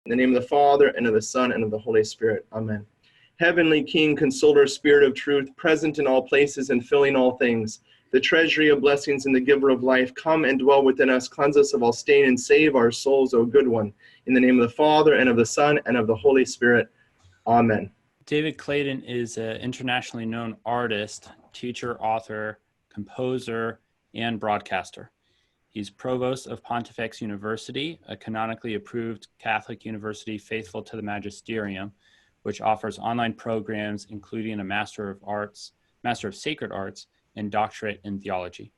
In the name of the Father, and of the Son, and of the Holy Spirit. Amen. Heavenly King, Consoler, Spirit of truth, present in all places and filling all things, the treasury of blessings and the giver of life, come and dwell within us, cleanse us of all stain, and save our souls, O good one. In the name of the Father, and of the Son, and of the Holy Spirit. Amen. David Clayton is an internationally known artist, teacher, author, composer, and broadcaster. He's provost of Pontifex University, a canonically approved Catholic university faithful to the magisterium, which offers online programs including a Master of Sacred Arts, and doctorate in theology.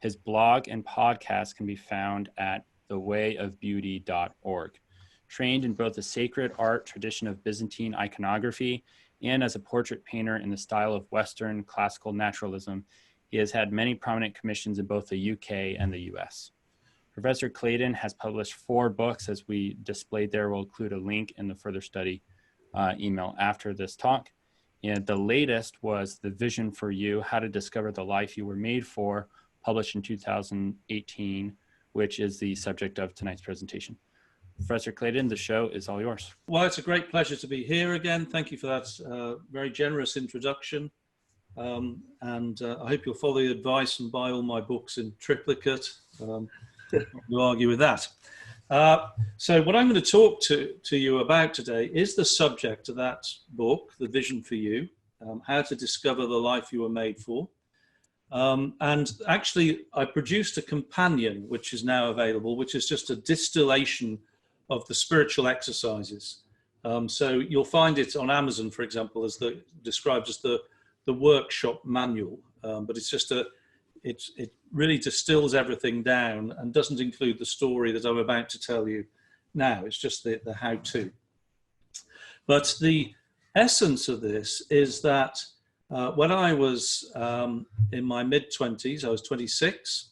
His blog and podcast can be found at thewayofbeauty.org. Trained in both the sacred art tradition of Byzantine iconography and as a portrait painter in the style of Western classical naturalism, he has had many prominent commissions in both the UK and the US. Professor Clayton has published 4 books, as we displayed there. We'll include a link in the further study email after this talk. And the latest was The Vision for You, How to Discover the Life You Were Made For, published in 2018, which is the subject of tonight's presentation. Professor Clayton, the show is all yours. Well, it's a great pleasure to be here again. Thank you for that very generous introduction. I hope you'll follow the advice and buy all my books in triplicate. We'll argue with that. So what I'm going to talk to you about today is the subject of that book, The Vision for You, How to Discover the Life You Were Made For. And actually, I produced a companion, which is now available, which is just a distillation of the spiritual exercises. So you'll find it on Amazon, for example, described as the workshop manual. But it's just it really distills everything down and doesn't include the story that I'm about to tell you now. It's just the how-to. But the essence of this is that when I was in my mid-20s, I was 26,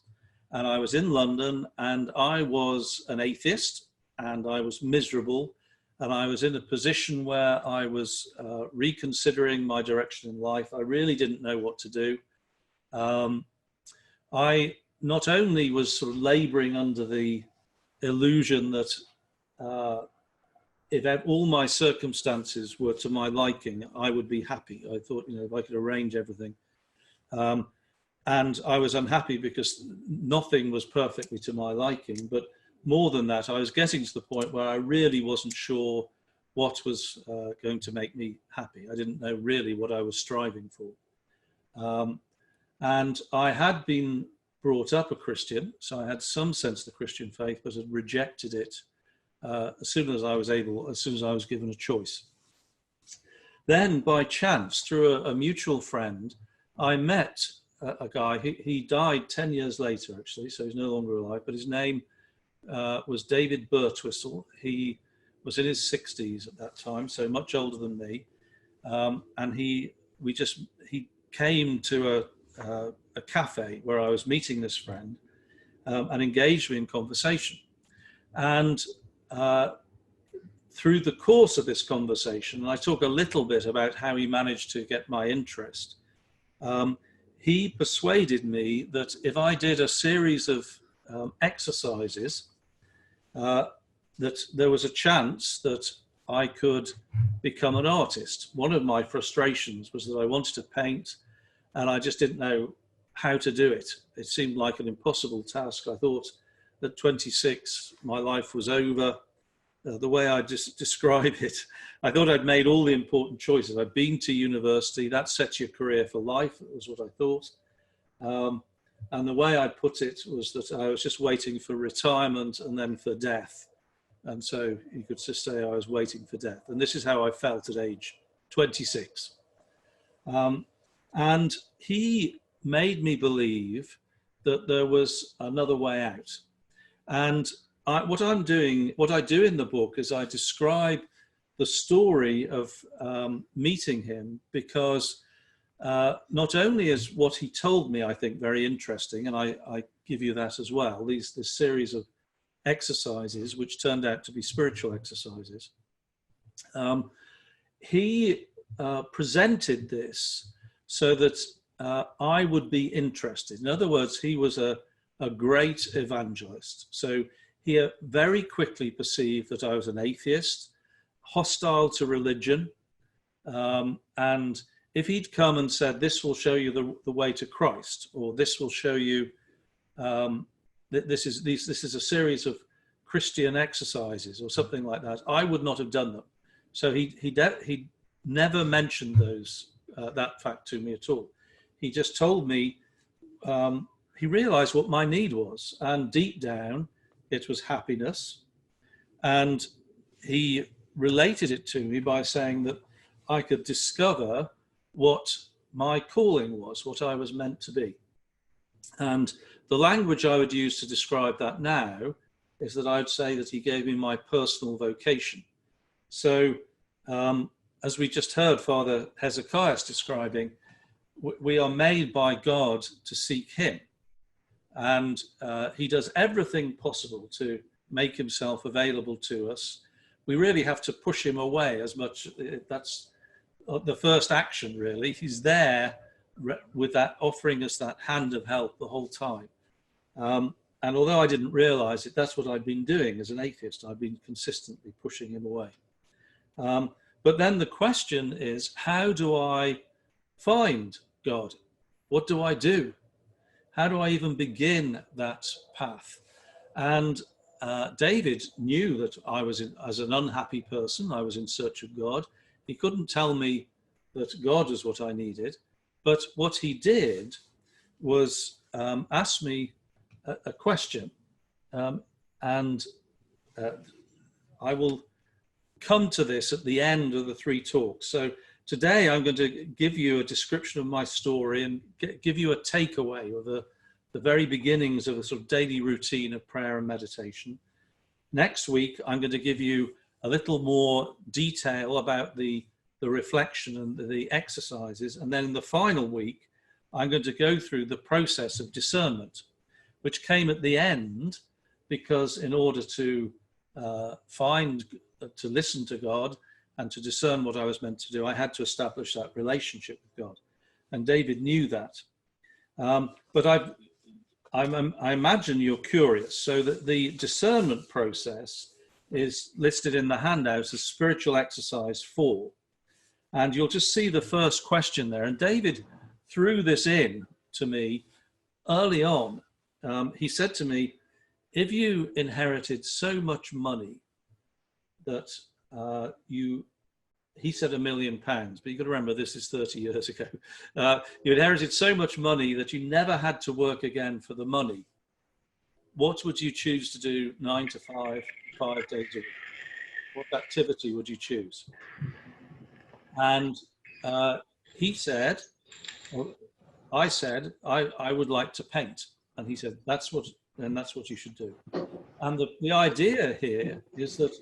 and I was in London, and I was an atheist, and I was miserable, and I was in a position where I was reconsidering my direction in life. I really didn't know what to do. I not only was sort of laboring under the illusion that if all my circumstances were to my liking, I would be happy. I thought, if I could arrange everything. And I was unhappy because nothing was perfectly to my liking. But more than that, I was getting to the point where I really wasn't sure what was going to make me happy. I didn't know really what I was striving for. And I had been brought up a Christian, so I had some sense of the Christian faith, but had rejected it as soon as I was given a choice. Then by chance, through a mutual friend, I met a guy. He died 10 years later, actually, so he's no longer alive, but his name was David Virtuous. He was in his 60s at that time, so much older than me. And he came to a cafe where I was meeting this friend and engaged me in conversation. And through the course of this conversation, and I talk a little bit about how he managed to get my interest, he persuaded me that if I did a series of exercises, that there was a chance that I could become an artist. One of my frustrations was that I wanted to paint, and I just didn't know how to do it. It seemed like an impossible task. I thought at 26, my life was over. The way I just describe it, I thought I'd made all the important choices. I'd been to university, that sets your career for life, was what I thought. And the way I put it was that I was just waiting for retirement and then for death. And so you could just say I was waiting for death. And this is how I felt at age 26. And he made me believe that there was another way out. And what I do in the book is I describe the story of meeting him, because not only is what he told me, I think, very interesting, and I give you that as well, this series of exercises, which turned out to be spiritual exercises. He presented this so that I would be interested. In other words, he was a great evangelist. So he very quickly perceived that I was an atheist, hostile to religion, and if he'd come and said, this will show you the way to Christ, or this will show you, this is a series of Christian exercises or something like that, I would not have done them. So he never mentioned that fact to me at all. He just told me, he realized what my need was, and deep down it was happiness. And he related it to me by saying that I could discover what my calling was, what I was meant to be. And the language I would use to describe that now is that I'd say that he gave me my personal vocation. So as we just heard Father Hezekiah describing, we are made by God to seek him. And he does everything possible to make himself available to us. We really have to push him away as much. That's the first action, really. He's there with that, offering us that hand of help the whole time. And although I didn't realize it, that's what I've been doing as an atheist. I've been consistently pushing him away. But then the question is, how do I find God? What do I do? How do I even begin that path? And David knew that I was, as an unhappy person, I was in search of God. He couldn't tell me that God was what I needed. But what he did was ask me a question. And I will come to this at the end of the 3 talks. So today I'm going to give you a description of my story and give you a takeaway of the very beginnings of a sort of daily routine of prayer and meditation. Next week, I'm going to give you a little more detail about the reflection and the exercises. And then in the final week, I'm going to go through the process of discernment, which came at the end, because in order to to listen to God and to discern what I was meant to do, I had to establish that relationship with God. And David knew that. But I imagine you're curious. So that the discernment process is listed in the handout as spiritual exercise 4. And you'll just see the first question there. And David threw this in to me early on. He said to me, if you inherited so much money that he said £1 million, but you've got to remember this is 30 years ago. You inherited so much money that you never had to work again for the money. What would you choose to do 9 to 5, 5 days a week? What activity would you choose? And he said, well, I said, I would like to paint. And he said, that's what you should do. And the idea here is that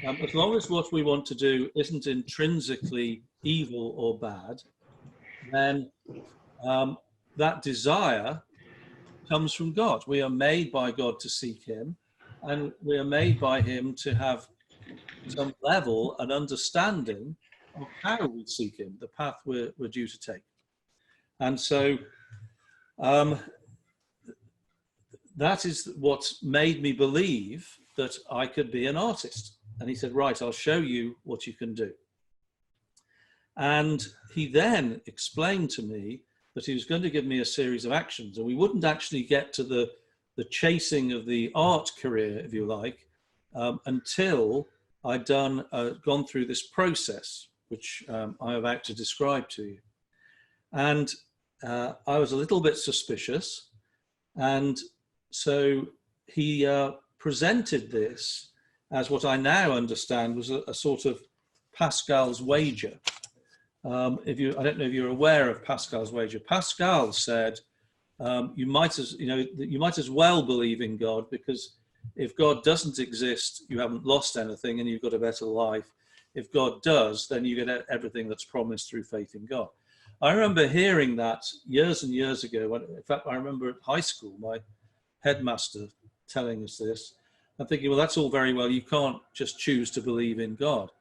as long as what we want to do isn't intrinsically evil or bad, then that desire comes from God. We are made by God to seek him, and we are made by him to have some level and understanding of how we seek him, the path we're due to take. And so that is what made me believe that I could be an artist. And he said, right, I'll show you what you can do. And he then explained to me that he was going to give me a series of actions, and we wouldn't actually get to the chasing of the art career, if you like, until I'd gone through this process, which I'm about to describe to you. And I was a little bit suspicious. And so he presented this as what I now understand was a sort of Pascal's wager. I don't know if you're aware of Pascal's wager. Pascal said, you might as well believe in God, because if God doesn't exist, you haven't lost anything and you've got a better life. If God does, then you get everything that's promised through faith in God. I remember hearing that years and years ago. In fact, I remember at high school, my headmaster telling us this. I'm thinking, well, that's all very well. You can't just choose to believe in God.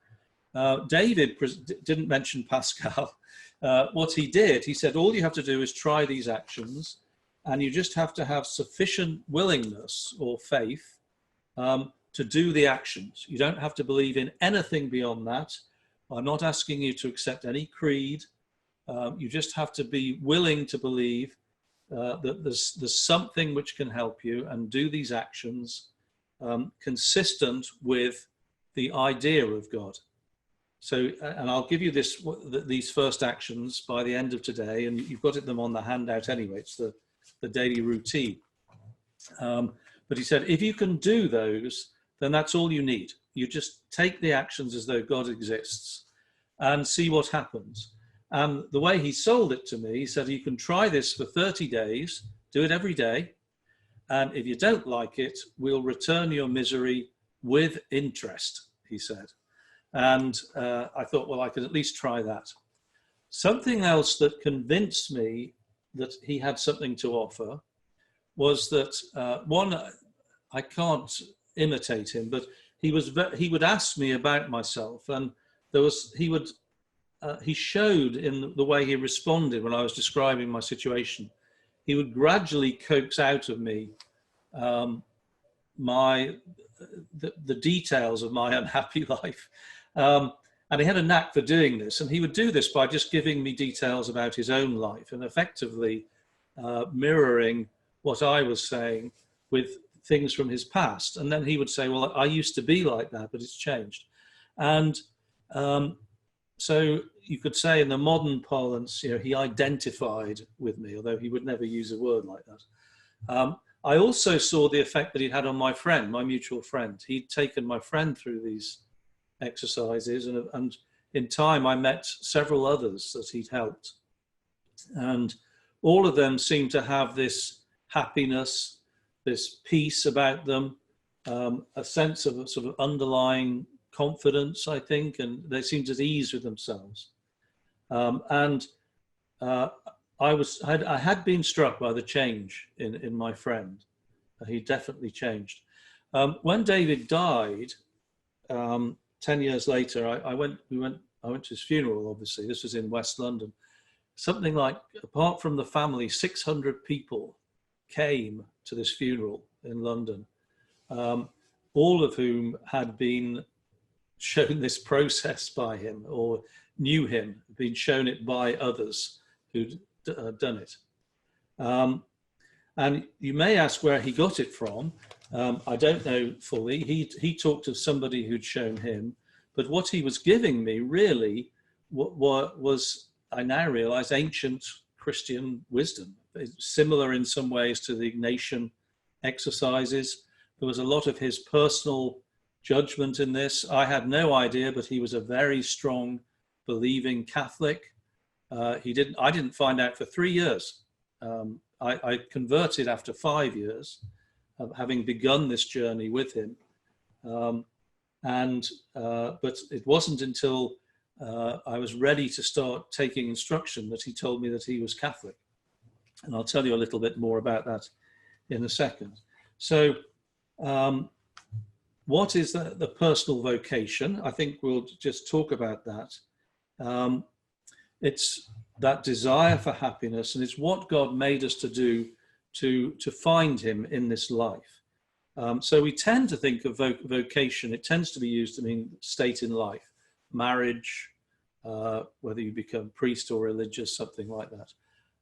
David didn't mention Pascal. What he did, he said, all you have to do is try these actions, and you just have to have sufficient willingness or faith to do the actions. You don't have to believe in anything beyond that. I'm not asking you to accept any creed. You just have to be willing to believe that there's something which can help you, and do these actions consistent with the idea of God. So, and I'll give you these first actions by the end of today, and you've got them on the handout anyway. It's the daily routine. But he said, if you can do those, then that's all you need. You just take the actions as though God exists and see what happens. And the way he sold it to me, he said, you can try this for 30 days, do it every day. And if you don't like it, we'll return your misery with interest, he said. And I thought, well, I could at least try that. Something else that convinced me that he had something to offer was that one, I can't imitate him, but he would ask me about myself, and he showed in the way he responded when I was describing my situation. He would gradually coax out of me the details of my unhappy life. And he had a knack for doing this, and he would do this by just giving me details about his own life and effectively mirroring what I was saying with things from his past. And then he would say, well, I used to be like that, but it's changed. And so you could say in the modern parlance, he identified with me, although he would never use a word like that. I also saw the effect that he'd had on my friend, my mutual friend. He'd taken my friend through these exercises, and in time I met several others that he'd helped. And all of them seemed to have this happiness, this peace about them, a sense of a sort of underlying confidence, I think, and they seemed at ease with themselves. I had been struck by the change in my friend. He definitely changed. When David died, 10 years later, I went to his funeral. Obviously, this was in West London. Something like, apart from the family, 600 people came to this funeral in London, all of whom had been shown this process by him or knew him, been shown it by others who'd done it. And you may ask where he got it from. I don't know fully. He talked of somebody who'd shown him, but what he was giving me really was, I now realize, ancient Christian wisdom. It's similar in some ways to the Ignatian exercises. There was a lot of his personal judgment in this. I had no idea, but he was a very strong, believing Catholic. I didn't find out for 3 years. I converted after 5 years of having begun this journey with him. But it wasn't until I was ready to start taking instruction that he told me that he was Catholic. And I'll tell you a little bit more about that in a second. So what is the personal vocation? I think we'll just talk about that. It's that desire for happiness, and it's what God made us to do to find him in this life. So we tend to think of vocation, it tends to be used to mean state in life, marriage, whether you become priest or religious, something like that.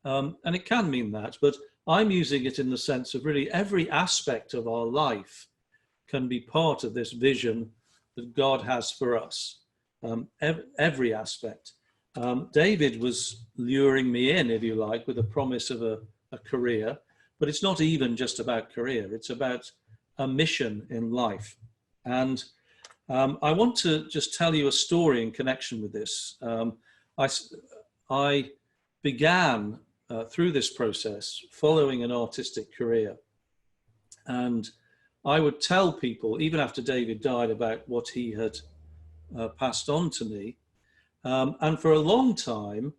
And it can mean that, but I'm using it in the sense of really every aspect of our life can be part of this vision that God has for us. Every aspect. David was luring me in, if you like, with the promise of a career, but it's not even just about career, it's about a mission in life. And I want to just tell you a story in connection with this. I began through this process following an artistic career, and I would tell people, even after David died, about what he had passed on to me. And for a long time,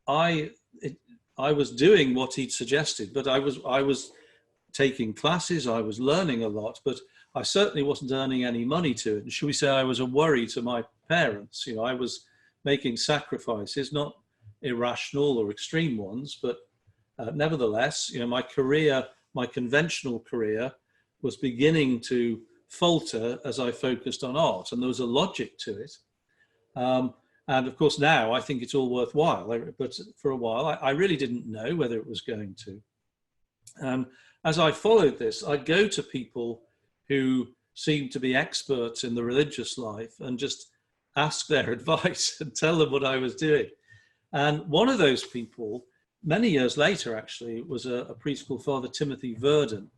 I was doing what he'd suggested, but I was taking classes, I was learning a lot, but I certainly wasn't earning any money to it. And should we say I was a worry to my parents? I was making sacrifices, not irrational or extreme ones, but nevertheless, my career, my conventional career, was beginning to falter as I focused on art, and there was a logic to it. And of course now I think it's all worthwhile, but for a while I really didn't know whether it was going to. And as I followed this, I'd go to people who seemed to be experts in the religious life and just ask their advice and tell them what I was doing. And one of those people, many years later actually, was a priest called Father Timothy Verdun,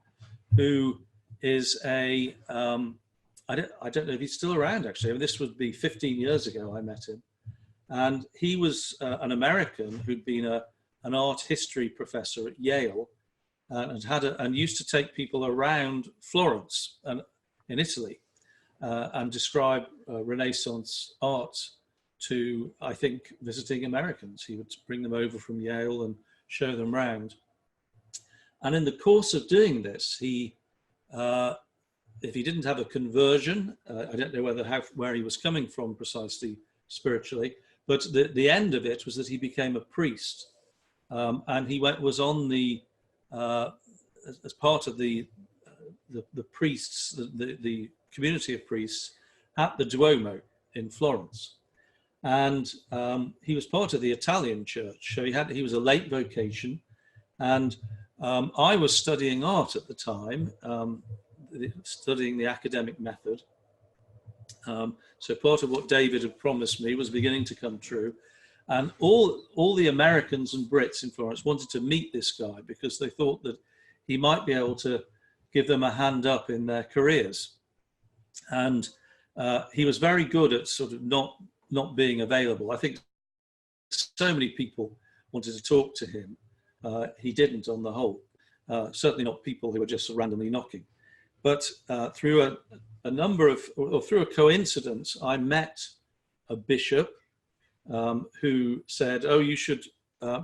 who is I don't know if he's still around actually. I mean, this would be 15 years ago I met him. And he was an American who'd been an art history professor at Yale, and used to take people around Florence and in Italy and describe Renaissance art to, I think, visiting Americans. He would bring them over from Yale and show them around. And in the course of doing this, he, if he didn't have a conversion, I don't know where he was coming from precisely spiritually, but the end of it was that he became a priest, and he was on the as part of the priests, the community of priests at the Duomo in Florence, and he was part of the Italian church. So he was a late vocation, and I was studying art at the time, studying the academic method. So part of what David had promised me was beginning to come true. And all the Americans and Brits in Florence wanted to meet this guy because they thought that he might be able to give them a hand up in their careers. And he was very good at sort of not being available. I think so many people wanted to talk to him. He didn't on the whole, certainly not people who were just randomly knocking. But through through a coincidence, I met a bishop who said, "Oh, you should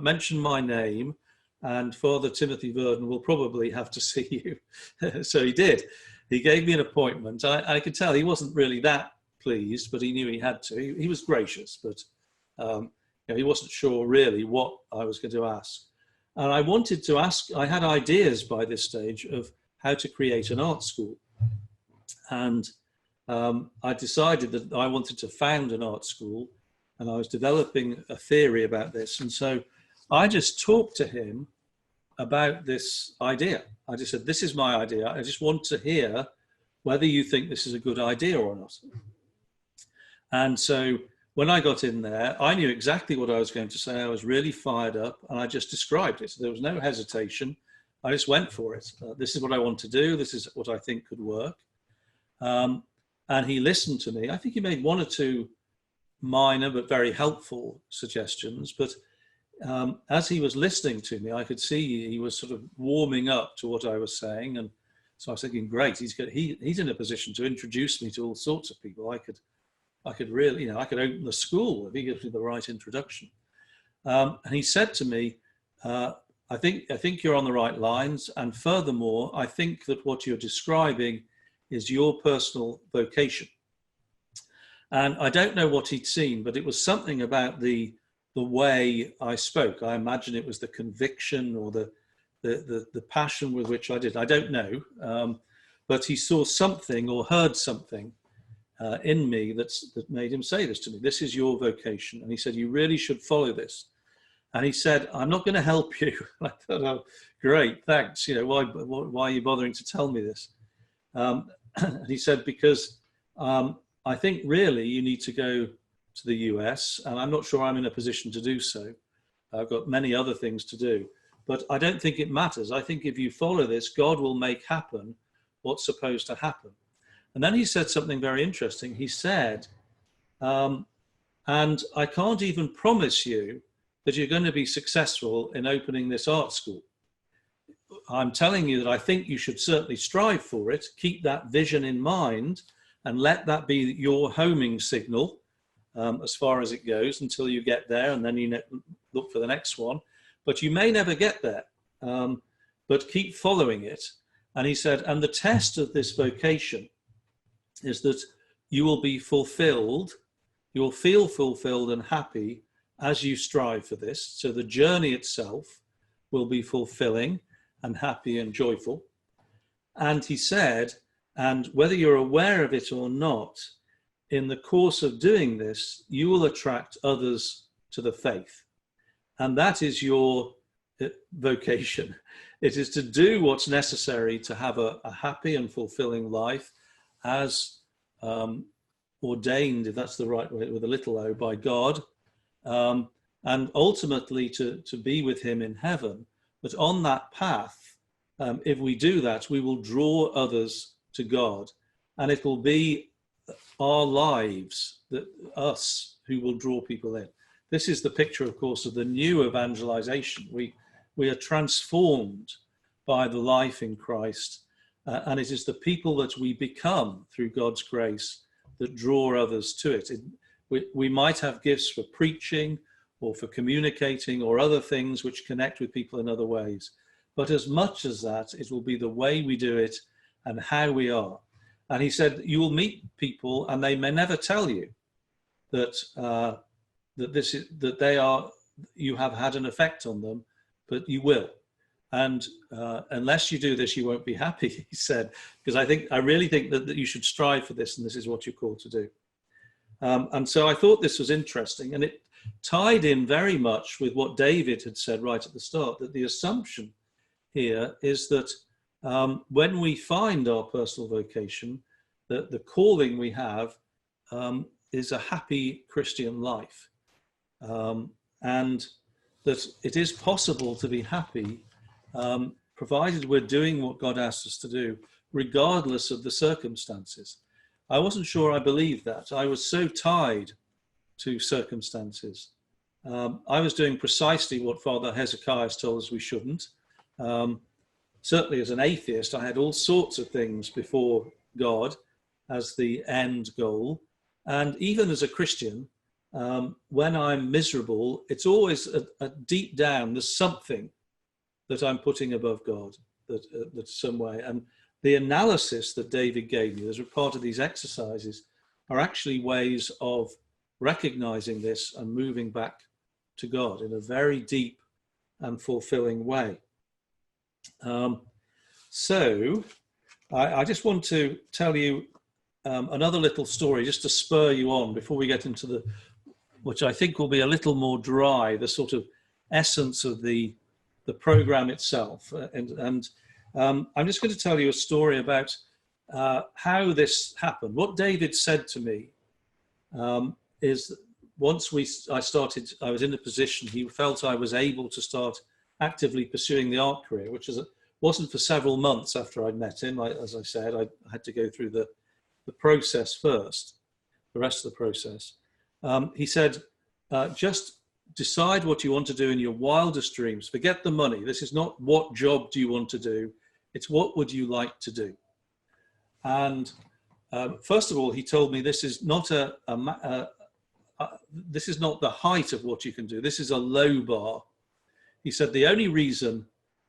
mention my name, and Father Timothy Verdun will probably have to see you." So he did. He gave me an appointment. I could tell he wasn't really that pleased, but he knew he had to. He was gracious, but he wasn't sure really what I was going to ask. And I wanted to ask, I had ideas by this stage of how to create an art school. And I decided that I wanted to found an art school, and I was developing a theory about this. And so I just talked to him about this idea. I just said, "This is my idea. I just want to hear whether you think this is a good idea or not." And so when I got in there, I knew exactly what I was going to say. I was really fired up, and I just described it. There was no hesitation. I just went for it. This is what I want to do. This is what I think could work. And he listened to me. I think he made one or two minor but very helpful suggestions. But as he was listening to me, I could see he was sort of warming up to what I was saying. And so I was thinking, great, he's in a position to introduce me to all sorts of people. I could really, I could open the school if he gives me the right introduction. And he said to me, I think you're on the right lines. And furthermore, I think that what you're describing is your personal vocation. And I don't know what he'd seen, but it was something about the way I spoke. I imagine it was the conviction or the passion with which I did. I don't know, but he saw something or heard something in me that made him say this to me. "This is your vocation." And he said, "You really should follow this." And he said, "I'm not going to help you." I thought, "Oh, great, thanks. Why are you bothering to tell me this?" And he said, "Because I think really you need to go to the US, and I'm not sure I'm in a position to do so. I've got many other things to do, but I don't think it matters. I think if you follow this, God will make happen what's supposed to happen." And then he said something very interesting. He said, "And I can't even promise you that you're going to be successful in opening this art school. I'm telling you that I think you should certainly strive for it. Keep that vision in mind and let that be your homing signal as far as it goes until you get there, and then you look for the next one. But you may never get there, but keep following it." And he said, "And the test of this vocation is that you will be fulfilled, you will feel fulfilled and happy as you strive for this. So the journey itself will be fulfilling and happy and joyful. And he said, and whether you're aware of it or not, in the course of doing this, you will attract others to the faith. And that is your vocation. It is to do what's necessary to have a happy and fulfilling life as ordained, if that's the right way, with a little o, by God, and ultimately to be with him in heaven. But on that path, if we do that, we will draw others to God, and it will be our lives, us, who will draw people in. This is the picture, of course, of the new evangelization. We are transformed by the life in Christ, and it is the people that we become through God's grace that draw others to it. We might have gifts for preaching or for communicating or other things which connect with people in other ways. But as much as that, it will be the way we do it and how we are. And he said, you will meet people and they may never tell you that you have had an effect on them, but you will. And unless you do this, you won't be happy, he said, because I really think that you should strive for this, and this is what you're called to do. And so I thought this was interesting, and it tied in very much with what David had said right at the start, that the assumption here is that when we find our personal vocation, that the calling we have is a happy Christian life, and that it is possible to be happy provided we're doing what God asks us to do, regardless of the circumstances. I wasn't sure I believed that. I was so tied to circumstances. I was doing precisely what Father Hezekiah has told us we shouldn't. Certainly as an atheist, I had all sorts of things before God as the end goal. And even as a Christian, when I'm miserable, it's always a deep down, there's something that I'm putting above God, that's some way. And the analysis that David gave me as a part of these exercises are actually ways of recognizing this and moving back to God in a very deep and fulfilling way. So I just want to tell you another little story just to spur you on before we get into which I think will be a little more dry, the sort of essence of the program itself. And I'm just going to tell you a story about how this happened. What David said to me is once I was in a position, he felt I was able to start actively pursuing the art career, which wasn't for several months after I'd met him. As I said, I had to go through the process first, the rest of the process. He said, just decide what you want to do in your wildest dreams. Forget the money. This is not what job do you want to do. It's what would you like to do. And first of all, he told me this is not this is not the height of what you can do. This is a low bar. He said the only reason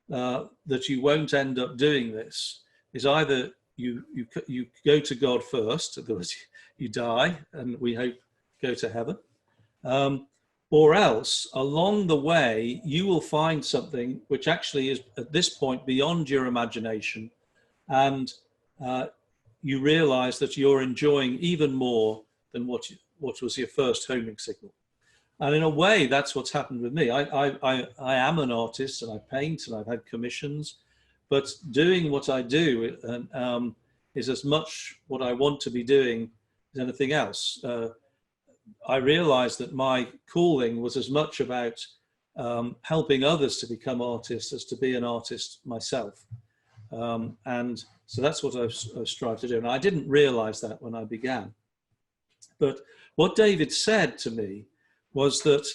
that you won't end up doing this is either you go to God first, otherwise you die, and we hope go to heaven, or else along the way you will find something which actually is at this point beyond your imagination, and you realize that you're enjoying even more than what was your first homing signal. And in a way, that's what's happened with me. I am an artist and I paint and I've had commissions, but doing what I do is as much what I want to be doing as anything else. I realized that my calling was as much about helping others to become artists as to be an artist myself. And so that's what I've strived to do. And I didn't realize that when I began. But what David said to me was that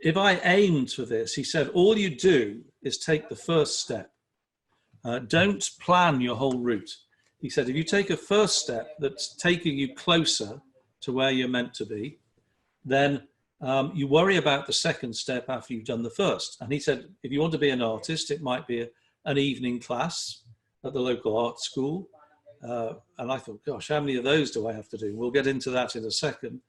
if I aimed for this, he said, all you do is take the first step. Don't plan your whole route. He said, if you take a first step that's taking you closer to where you're meant to be, then you worry about the second step after you've done the first. And he said, if you want to be an artist, it might be an evening class at the local art school. And I thought, gosh, how many of those do I have to do? We'll get into that in a second.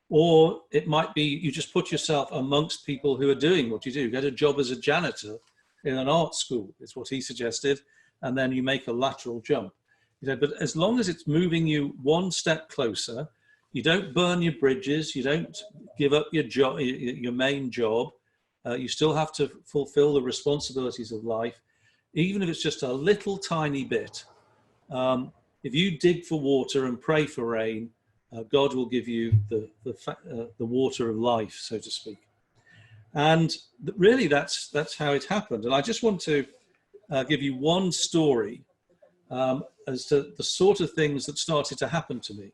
Or it might be you just put yourself amongst people who are doing what you do. Get a job as a janitor in an art school, is what he suggested, and then you make a lateral jump. He said, but as long as it's moving you one step closer, you don't burn your bridges, you don't give up your job, your main job, you still have to fulfill the responsibilities of life, even if it's just a little tiny bit. If you dig for water and pray for rain, God will give you the water of life, so to speak. And really, that's how it happened. And I just want to give you one story as to the sort of things that started to happen to me.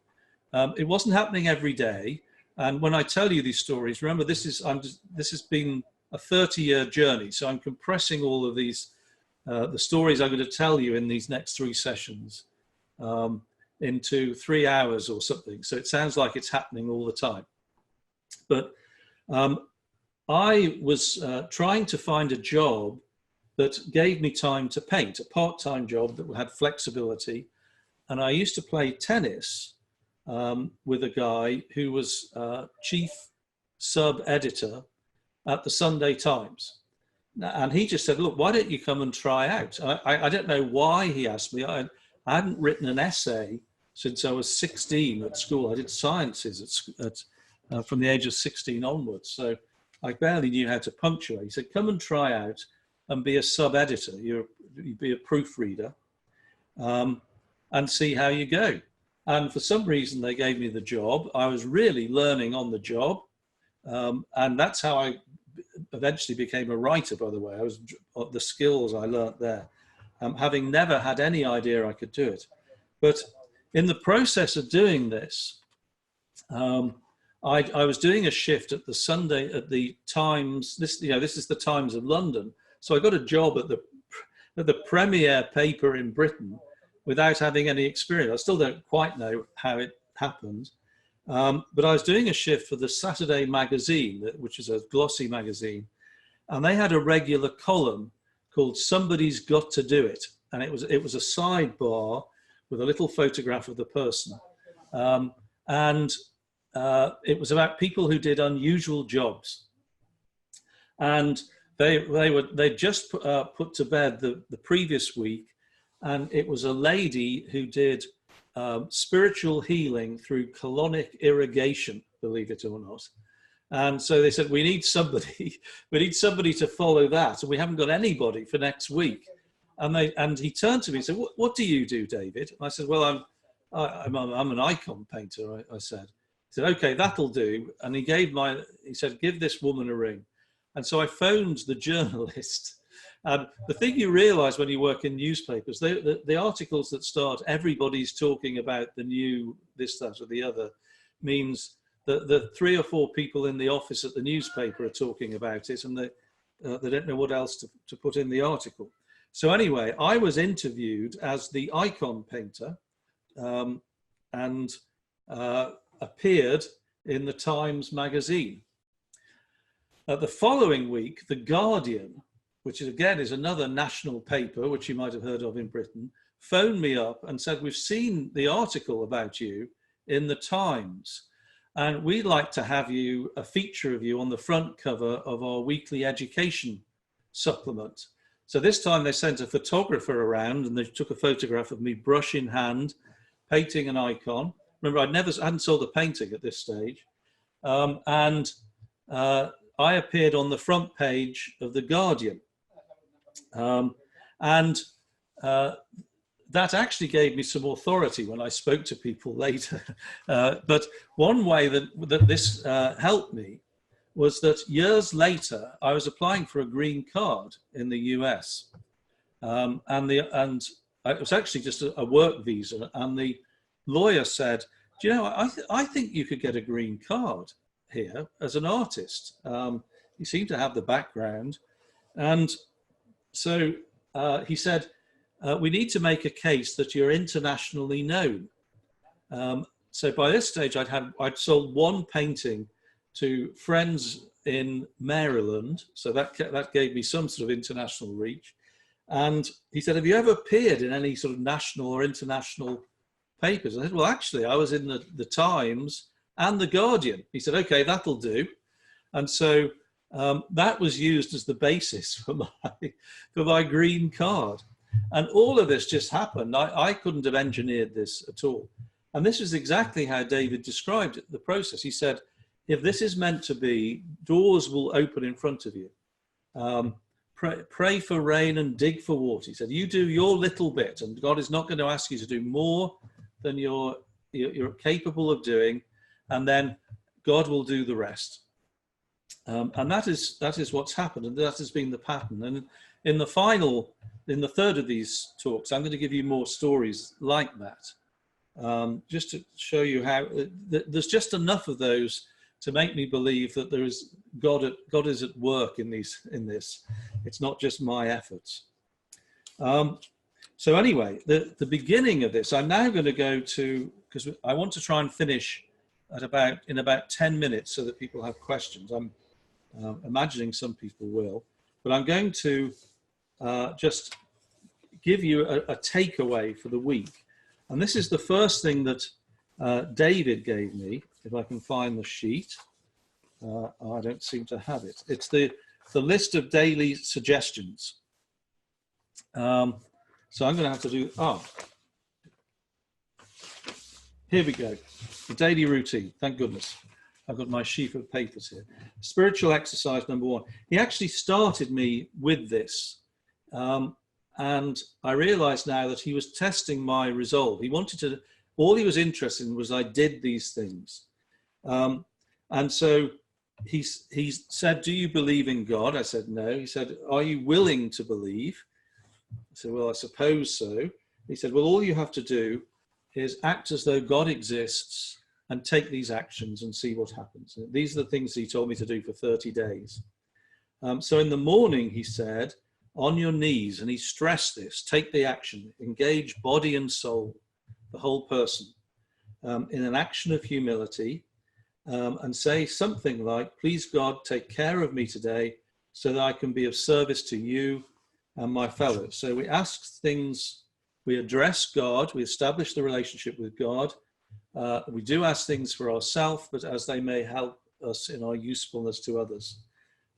It wasn't happening every day. And when I tell you these stories, remember, this has been a 30-year journey. So I'm compressing all of these, the stories I'm going to tell you in these next 3 sessions into 3 hours or something. So it sounds like it's happening all the time. But I was trying to find a job that gave me time to paint, a part-time job that had flexibility. And I used to play tennis with a guy who was chief sub-editor at the Sunday Times. And he just said, look, why don't you come and try out? I don't know why he asked me. I hadn't written an essay since I was 16 at school. I did sciences from the age of 16 onwards. So I barely knew how to punctuate. He said, come and try out and be a sub-editor. You'd be a proofreader and see how you go. And for some reason, they gave me the job. I was really learning on the job. And that's how I eventually became a writer, by the way. The skills I learnt there, having never had any idea I could do it. But in the process of doing this, I was doing a shift at the Times. This is the Times of London. So I got a job at the premier paper in Britain without having any experience. I still don't quite know how it happened. But I was doing a shift for the Saturday magazine, which is a glossy magazine. And they had a regular column called Somebody's Got to Do It. And it was a sidebar with a little photograph of the person. It was about people who did unusual jobs. And they just put to bed the previous week, and it was a lady who did spiritual healing through colonic irrigation, believe it or not. And so they said, we need somebody to follow that, and we haven't got anybody for next week. And he turned to me and said, what do you do, David? And I said, well, I'm an icon painter, I said. He said, okay, that'll do. And he said, give this woman a ring. And so I phoned the journalist. And the thing you realize when you work in newspapers, the articles that start, everybody's talking about the new, this, that, or the other, means that the 3 or 4 people in the office at the newspaper are talking about it, and they don't know what else to put in the article. So anyway, I was interviewed as the icon painter and appeared in the Times magazine. The following week, The Guardian, which is another national paper, which you might have heard of in Britain, phoned me up and said, we've seen the article about you in the Times, and we'd like to have a feature of you on the front cover of our weekly education supplement. So this time they sent a photographer around, and they took a photograph of me, brush in hand, painting an icon. Remember, I hadn't sold a painting at this stage. I appeared on the front page of The Guardian. That actually gave me some authority when I spoke to people later. But one way that this helped me was that years later, I was applying for a green card in the US. And it was actually just a work visa. And the lawyer said, do you know, I think you could get a green card here as an artist. You seem to have the background. And so he said, we need to make a case that you're internationally known. So by this stage, I'd sold 1 painting to friends in Maryland. So that gave me some sort of international reach. And he said, have you ever appeared in any sort of national or international papers? I said, well, actually, I was in the Times and The Guardian. He said, okay, that'll do. And so that was used as the basis for my green card. And all of this just happened. I couldn't have engineered this at all. And this is exactly how David described it, the process. He said, if this is meant to be, doors will open in front of you. Pray for rain and dig for water. He said, you do your little bit, and God is not going to ask you to do more than you're capable of doing, and then God will do the rest. And that is what's happened, and that has been the pattern. And in the third of these talks, I'm going to give you more stories like that, just to show you how there's just enough of those to make me believe that there is God is at work in this. It's not just my efforts. So anyway, the beginning of this, I'm now going to go to, because I want to try and finish in about 10 minutes so that people have questions. I'm imagining some people will, but I'm going to just give you a takeaway for the week. And this is the first thing that David gave me, if I can find the sheet. I don't seem to have it. It's the list of daily suggestions. So I'm going to have to do, here we go. The daily routine, thank goodness. I've got my sheaf of papers here. Spiritual exercise number 1. He actually started me with this. And I realized now that he was testing my resolve. He wanted to, all he was interested in was I did these things. And so he said, do you believe in God? I said, no. He said, are you willing to believe? I said, well, I suppose so. He said, well, all you have to do is act as though God exists and take these actions and see what happens. And these are the things he told me to do for 30 days. So in the morning, he said, on your knees, and he stressed this, take the action, engage body and soul, the whole person, in an action of humility, and say something like, please God, take care of me today so that I can be of service to you and my fellows. So we ask things, we address God, we establish the relationship with God. We do ask things for ourselves, but as they may help us in our usefulness to others.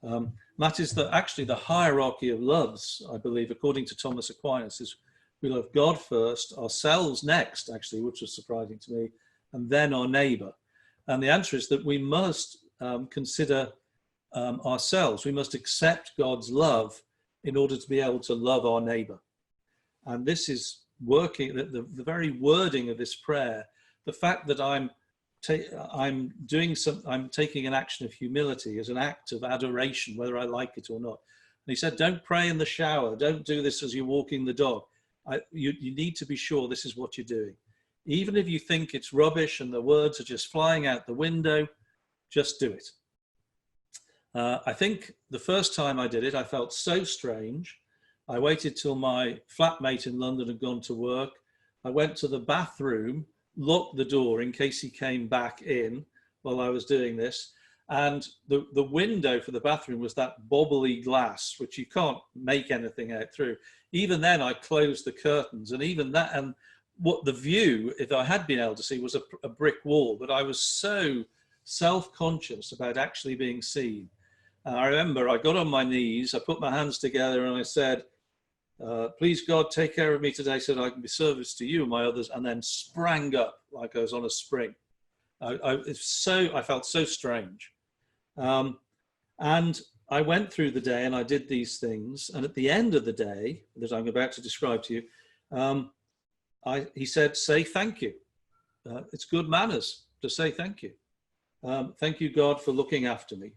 That is actually the hierarchy of loves, I believe, according to Thomas Aquinas, is we love God first, ourselves next, actually, which was surprising to me, and then our neighbor. And the answer is that we must consider ourselves. We must accept God's love in order to be able to love our neighbor. And this is working, the very wording of this prayer, the fact that I'm taking an action of humility as an act of adoration, whether I like it or not. And he said, don't pray in the shower. Don't do this as you're walking the dog. You need to be sure this is what you're doing. Even if you think it's rubbish and the words are just flying out the window, just do it. I think the first time I did it, I felt so strange. I waited till my flatmate in London had gone to work. I went to the bathroom, locked the door in case he came back in while I was doing this. And the window for the bathroom was that bobbly glass, which you can't make anything out through. Even then I closed the curtains, and even that, and what the view, if I had been able to see, was a brick wall, but I was so self-conscious about actually being seen. I remember I got on my knees, I put my hands together and I said, please God, take care of me today so that I can be service to you and my others, and then sprang up like I was on a spring. I felt so strange. And I went through the day and I did these things. And at the end of the day that I'm about to describe to you, he said, say thank you. It's good manners to say thank you. Thank you, God, for looking after me.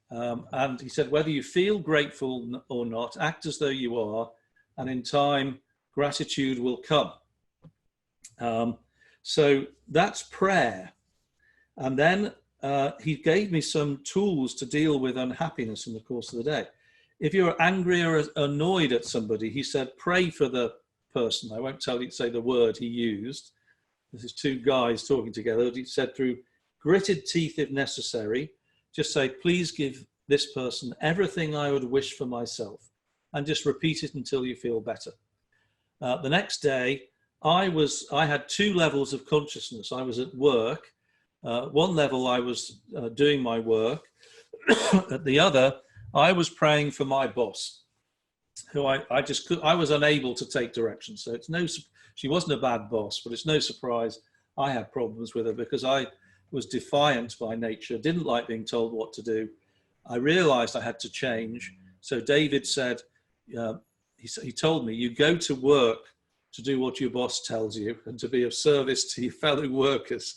And he said, whether you feel grateful or not, act as though you are, and in time, gratitude will come. So that's prayer. And then he gave me some tools to deal with unhappiness in the course of the day. If you're angry or annoyed at somebody, he said, pray for the person. I won't tell you to say the word he used. This is two guys talking together. He said, through gritted teeth if necessary, just say, please give this person everything I would wish for myself, and just repeat it until you feel better. The next day, I had two levels of consciousness. I was at work. One level, I was doing my work, At the other, I was praying for my boss, who I was unable to take direction. So she wasn't a bad boss, but it's no surprise I had problems with her because I was defiant by nature, didn't like being told what to do. I realized I had to change. So David said, he told me, you go to work to do what your boss tells you and to be of service to your fellow workers.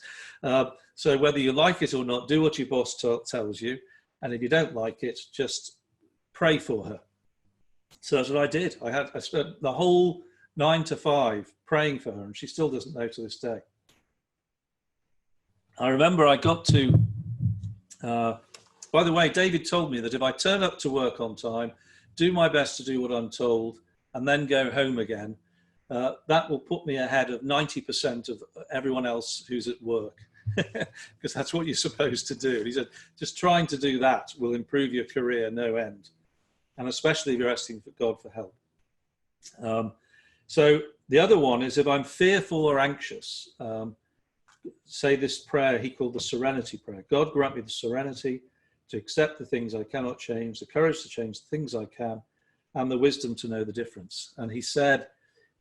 So whether you like it or not, do what your boss tells you. And if you don't like it, just pray for her. So that's what I did. I spent the whole 9 to 5 praying for her, and she still doesn't know to this day. I remember I got to, by the way, David told me that if I turn up to work on time, do my best to do what I'm told, and then go home again, that will put me ahead of 90% of everyone else who's at work, because that's what you're supposed to do. He said, just trying to do that will improve your career no end, and especially if you're asking for God for help. So the other one is if I'm fearful or anxious, say this prayer he called the Serenity Prayer. God grant me the serenity to accept the things I cannot change, the courage to change the things I can, and the wisdom to know the difference. And he said,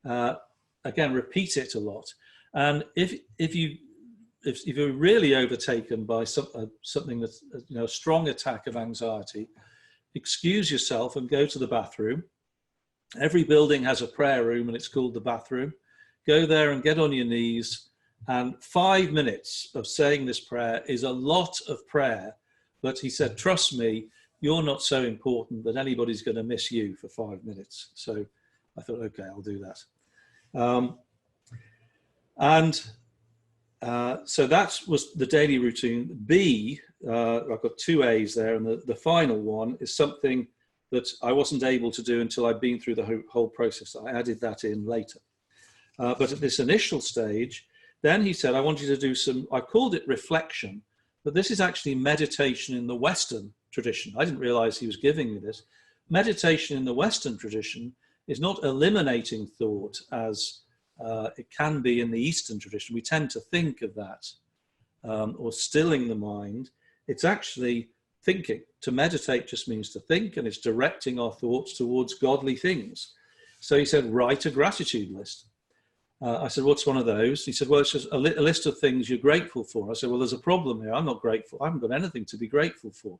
again, repeat it a lot. And if you're really overtaken by something that's, a strong attack of anxiety, excuse yourself and go to the bathroom. Every building has a prayer room and it's called the bathroom. Go there and get on your knees, and 5 minutes of saying this prayer is a lot of prayer. But he said, trust me, you're not so important that anybody's going to miss you for 5 minutes. So I thought, okay, I'll do that. So that was the daily routine. B, I've got 2 A's there, and the final one is something that I wasn't able to do until I'd been through the whole process. I added that in later. But at this initial stage, then he said, I want you to do I called it reflection, but this is actually meditation in the Western tradition. I didn't realize he was giving me this. Meditation in the Western tradition is not eliminating thought as it can be in the Eastern tradition. We tend to think of that, or stilling the mind. It's actually thinking. To meditate just means to think, and it's directing our thoughts towards godly things. So he said, write a gratitude list. I said, what's one of those? He said, well, it's just a list of things you're grateful for. I said, well, there's a problem here. I'm not grateful. I haven't got anything to be grateful for.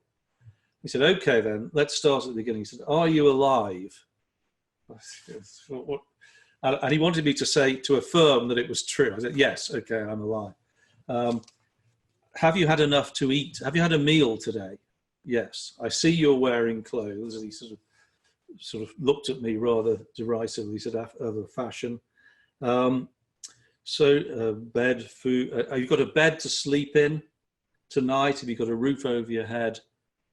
He said, okay, then let's start at the beginning. He said, are you alive? And he wanted me to affirm that it was true. I said, yes, okay, I'm alive. Have you had enough to eat? Have you had a meal today? Yes. I see you're wearing clothes. And he sort of looked at me rather derisively. He said, other fashion. Bed, food. Have you got a bed to sleep in tonight? Have you got a roof over your head,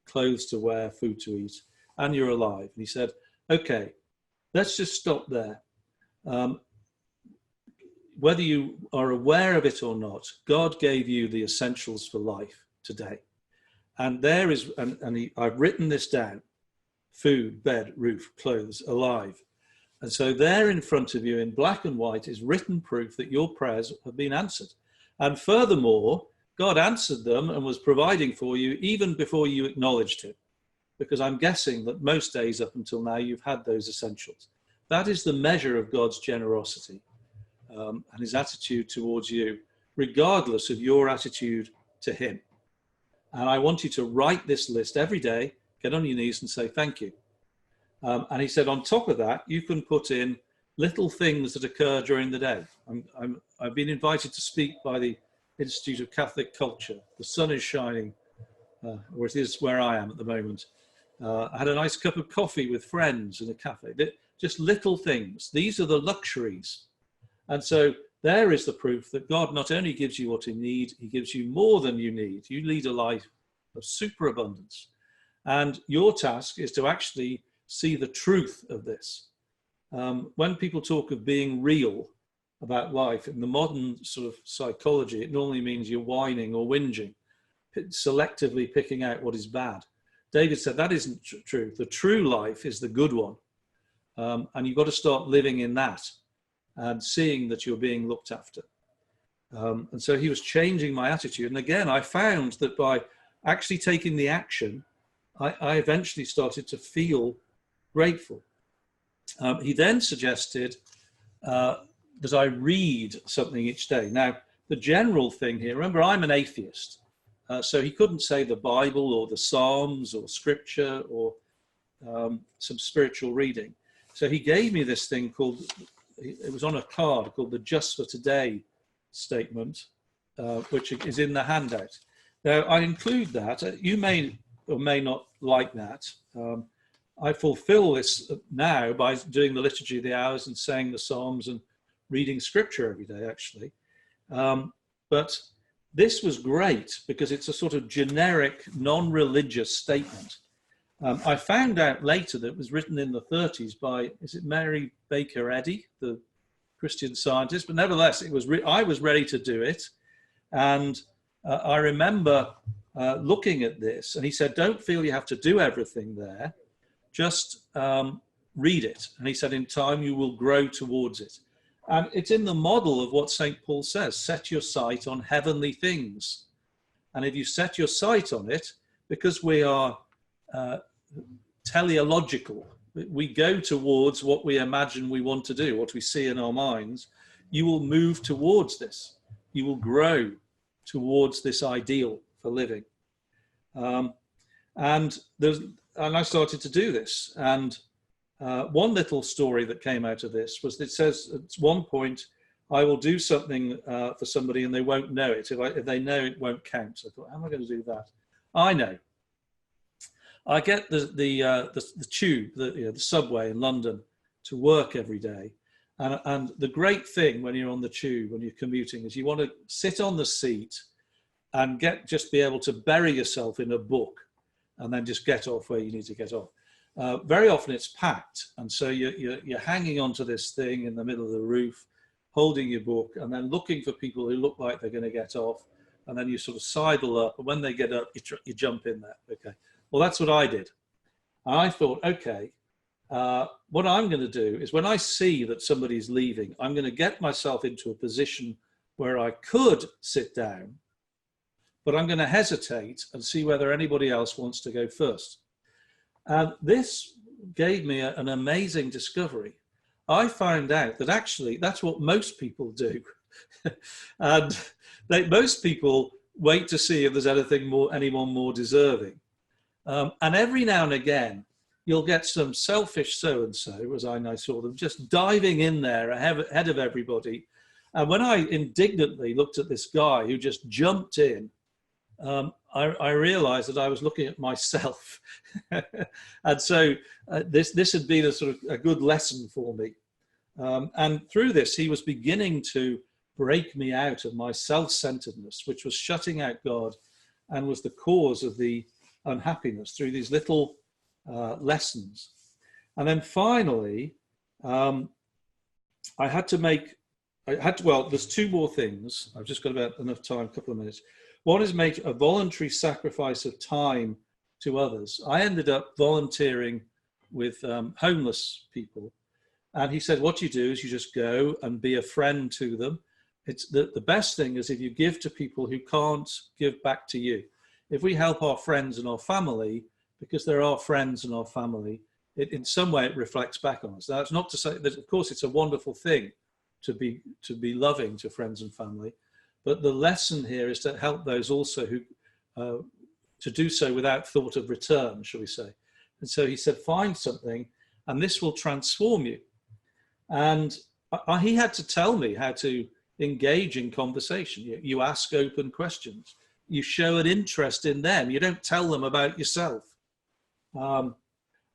clothes to wear, food to eat? And you're alive. And he said, okay, let's just stop there. Whether you are aware of it or not, God gave you the essentials for life today. And there is, I've written this down: food, bed, roof, clothes, alive. And so there in front of you in black and white is written proof that your prayers have been answered. And furthermore, God answered them and was providing for you even before you acknowledged him. Because I'm guessing that most days up until now, you've had those essentials. That is the measure of God's generosity and his attitude towards you, regardless of your attitude to him. And I want you to write this list every day, get on your knees and say, thank you. And he said, on top of that, you can put in little things that occur during the day. I've been invited to speak by the Institute of Catholic Culture. The sun is shining, or it is where I am at the moment. I had a nice cup of coffee with friends in a cafe. Just little things. These are the luxuries. And so there is the proof that God not only gives you what you need, he gives you more than you need. You lead a life of superabundance. And your task is to actually see the truth of this. When people talk of being real about life, in the modern sort of psychology, it normally means you're whining or whinging, selectively picking out what is bad. David said that isn't true. The true life is the good one. And you've got to start living in that and seeing that you're being looked after. And so he was changing my attitude. And again, I found that by actually taking the action I eventually started to feel grateful. He then suggested that I read something each day. Now, the general thing here, remember, I'm an atheist, so he couldn't say the Bible or the Psalms or scripture or some spiritual reading. So he gave me this thing called, it was on a card, called the Just for Today statement, which is in the handout. Now, I include that. You may or may not like that. I fulfill this now by doing the Liturgy of the Hours and saying the Psalms and reading scripture every day, actually. But this was great because it's a sort of generic, non-religious statement. I found out later that it was written in the 30s by, is it Mary Baker Eddy, the Christian Scientist? But nevertheless, it was I was ready to do it. And I remember looking at this, and he said, don't feel you have to do everything there. Just read it. And he said, in time, you will grow towards it. And it's in the model of what St. Paul says, set your sight on heavenly things. And if you set your sight on it, because we are teleological, we go towards what we imagine we want to do, what we see in our minds, you will move towards this. You will grow towards this ideal for living. And I started to do this. And one little story that came out of this was, it says at one point, I will do something for somebody and they won't know it. If they know, it won't count. So I thought, how am I going to do that? I know. I get the tube, the subway in London to work every day. And the great thing when you're on the tube, when you're commuting, is you want to sit on the seat and just be able to bury yourself in a book and then just get off where you need to get off. Very often it's packed. And so you're hanging onto this thing in the middle of the roof, holding your book and then looking for people who look like they're going to get off. And then you sort of sidle up. And when they get up, you jump in there. Okay. Well, that's what I did. And I thought, okay, what I'm going to do is when I see that somebody's leaving, I'm going to get myself into a position where I could sit down, but I'm going to hesitate and see whether anybody else wants to go first. And this gave me an amazing discovery. I found out that actually that's what most people do. And most people wait to see if there's anyone more deserving. And every now and again, you'll get some selfish so-and-so, as I saw them, just diving in there ahead of everybody. And when I indignantly looked at this guy who just jumped in, I realized that I was looking at myself. And so this had been a sort of a good lesson for me. And through this, he was beginning to break me out of my self-centeredness, which was shutting out God and was the cause of the unhappiness, through these little lessons. And then finally, well, there's two more things. I've just got about enough time, a couple of minutes. One is make a voluntary sacrifice of time to others. I ended up volunteering with homeless people. And he said, what you do is you just go and be a friend to them. It's the best thing is if you give to people who can't give back to you. If we help our friends and our family, because they're our friends and our family, in some way it reflects back on us. Now, that's not to say that, of course, it's a wonderful thing to be loving to friends and family, but the lesson here is to help those also who to do so without thought of return, shall we say. And so he said, find something, and this will transform you. And he had to tell me how to engage in conversation. You ask open questions. You show an interest in them. You don't tell them about yourself. And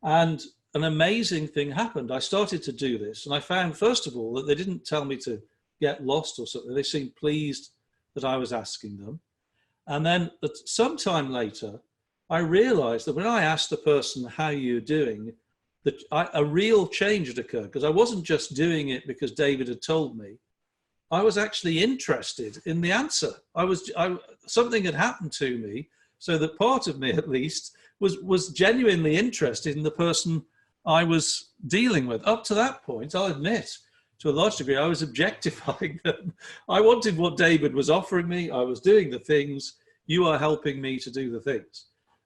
an amazing thing happened. I started to do this, and I found, first of all, that they didn't tell me to get lost or something. They seemed pleased that I was asking them. And then sometime later, I realized that when I asked the person, how you're doing, that a real change had occurred, because I wasn't just doing it because David had told me. I was actually interested in the answer. Something had happened to me, so that part of me, at least, was genuinely interested in the person I was dealing with. Up to that point, I'll admit, to a large degree, I was objectifying them. I wanted what David was offering me. I was doing the things. You are helping me to do the things.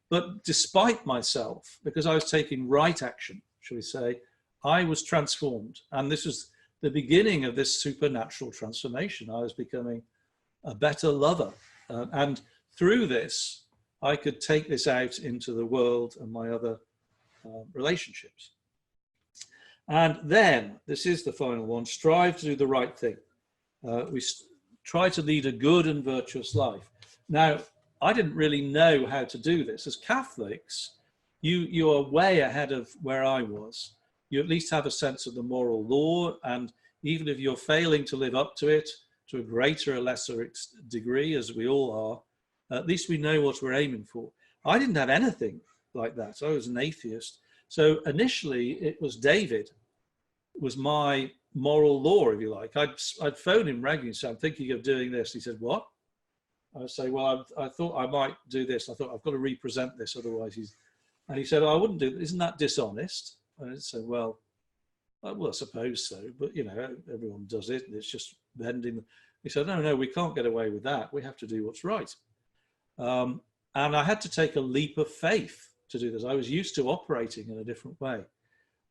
But despite myself, because I was taking right action, shall we say, I was transformed. And this was the beginning of this supernatural transformation. I was becoming a better lover. And through this, I could take this out into the world and my other relationships. And then, this is the final one, strive to do the right thing. We try to lead a good and virtuous life. Now, I didn't really know how to do this. As Catholics, you are way ahead of where I was. You at least have a sense of the moral law, and even if you're failing to live up to it to a greater or lesser degree, as we all are, at least we know what we're aiming for. I didn't have anything like that. I was an atheist. So initially, it was David, was my moral law, if you like. I'd phone him regularly and say, I'm thinking of doing this. He said, what? I would say, well, I thought I might do this. I thought I've got to represent this, otherwise and he said, oh, I wouldn't do it. Isn't that dishonest? And I said, well, I suppose so, but you know, everyone does it. It's just bending. He said, no, we can't get away with that. We have to do what's right. And I had to take a leap of faith to do this. I was used to operating in a different way.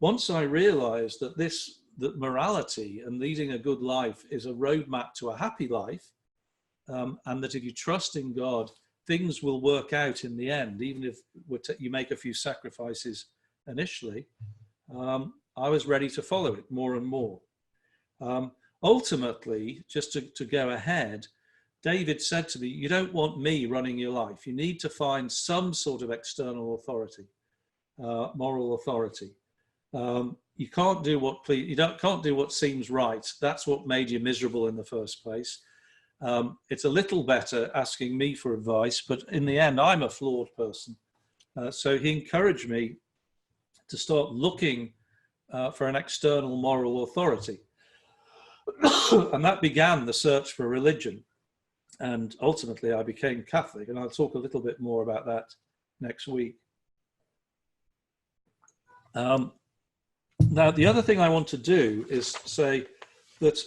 Once I realized that morality and leading a good life is a roadmap to a happy life, and that if you trust in God, things will work out in the end, even if you make a few sacrifices initially, I was ready to follow it more and more. Ultimately, just to go ahead, David said to me, you don't want me running your life. You need to find some sort of external authority, moral authority. You can't do can't do what seems right. That's what made you miserable in the first place. It's a little better asking me for advice, but in the end, I'm a flawed person. So he encouraged me to start looking for an external moral authority. And that began the search for religion. And ultimately, I became Catholic, and I'll talk a little bit more about that next week. Now, the other thing I want to do is say that